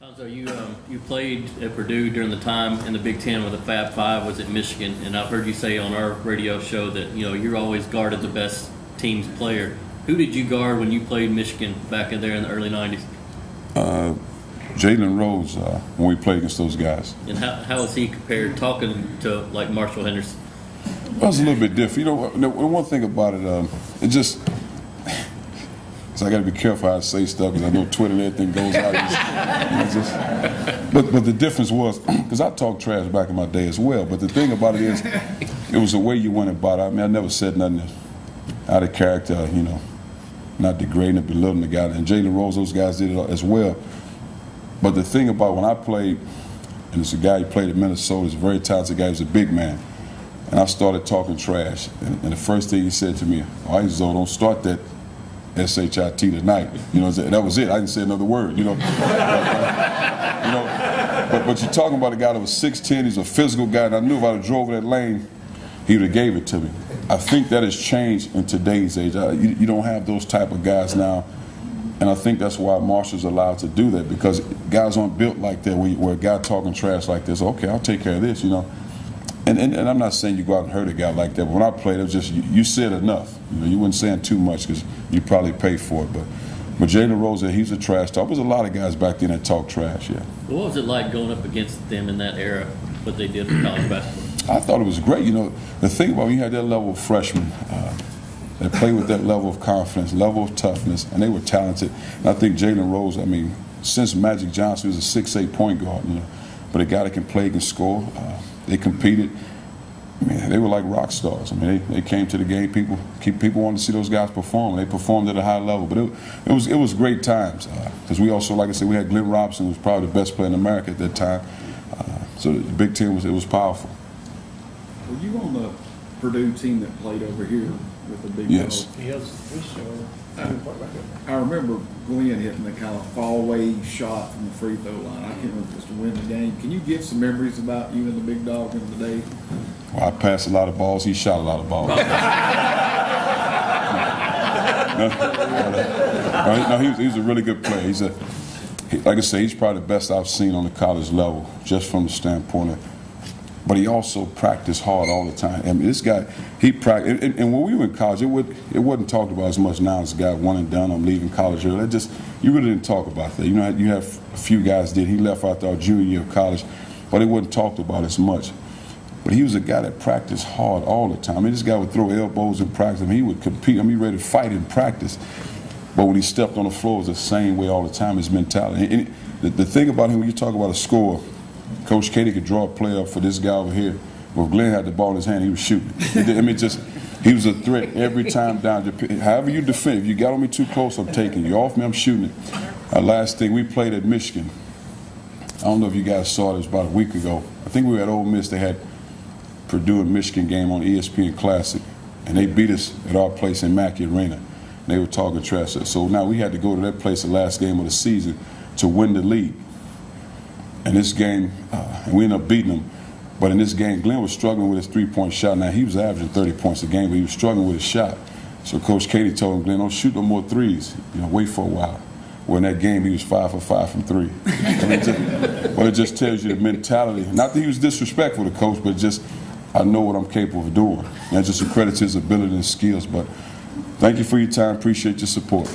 Cuonzo, you played at Purdue during the time in the Big Ten with the Fab Five was at Michigan, and I've heard you say on our radio show that you're always guarded the best team's player. Who did you guard when you played Michigan back in there in the early '90s? Jalen Rose when we played against those guys. And how is he compared talking to like Marshall Henderson? Well, it's a little bit different. The one thing about it, it just. So I got to be careful how I say stuff because I know Twitter and everything goes out. But the difference was, because I talked trash back in my day as well, but the thing about it is, it was the way you went about it. I mean, I never said nothing out of character, not degrading or belittling the guy. And Jalen Rose, those guys did it as well. But the thing about when I played, and it's a guy who played at Minnesota, he's a very talented guy, he's a big man. And I started talking trash. And the first thing he said to me, all right, Zo, don't start that SHIT tonight. That was it. I didn't say another word. But you're talking about a guy that was 6'10", he's a physical guy, and I knew if I'd have drove that lane, he would have gave it to me. I think that has changed in today's age. You don't have those type of guys now, and I think that's why Marshall's allowed to do that, because guys aren't built like that, where a guy talking trash like this, okay, I'll take care of this, And I'm not saying you go out and hurt a guy like that, but when I played, it was just, you said enough. You weren't saying too much because you probably paid for it. But Jalen Rose, he's a trash talk. There was a lot of guys back then that talk trash, yeah. What was it like going up against them in that era, what they did for college basketball? I thought it was great. The thing about when you had that level of freshmen, they played with that level of confidence, level of toughness, and they were talented. And I think Jalen Rose, since Magic Johnson was a 6'8" point guard, but a guy that can play, can score. They competed. They were like rock stars. They came to the game. People wanted to see those guys perform. They performed at a high level. But it was great times. Because we also, like I said, we had Glenn Robinson, who was probably the best player in America at that time. So the Big Ten was powerful. Were you on the Purdue team that played over here with the big Yes. I remember Glenn hitting the kind of fall-away shot from the free throw line. I can't remember if it was to win the game. Can you give some memories about you and the big dog in the day? Well, I passed a lot of balls. He shot a lot of balls. He was a really good player. Like I say, he's probably the best I've seen on the college level, just from the standpoint of. But he also practiced hard all the time. This guy, he practiced. And when we were in college, it wasn't talked about as much now as a guy one and done. I'm leaving college early. You really didn't talk about that. You have a few guys did. He left after our junior year of college, but it wasn't talked about as much. But he was a guy that practiced hard all the time. This guy would throw elbows in practice. He would compete. He ready to fight in practice. But when he stepped on the floor, it was the same way all the time. His mentality. And the thing about him, when you talk about a scorer, Coach Katie could draw a play up for this guy over here. Well, if Glenn had the ball in his hand, he was shooting. He was a threat every time down. However you defend, if you got on me too close, I'm taking you. Off me, I'm shooting it. Last thing, we played at Michigan. I don't know if you guys saw it. It was about a week ago. I think we were at Ole Miss. They had Purdue and Michigan game on ESPN Classic, and they beat us at our place in Mackey Arena. And they were talking trash. So now we had to go to that place the last game of the season to win the league. And this game, we ended up beating them. But in this game, Glenn was struggling with his three-point shot. Now, he was averaging 30 points a game, but he was struggling with his shot. So Coach Katie told him, Glenn, don't shoot no more threes. Wait for a while. Well, in that game, he was 5 for 5 from three. But it just tells you the mentality. Not that he was disrespectful to Coach, but just I know what I'm capable of doing. And that just accredits his ability and skills. But thank you for your time. Appreciate your support.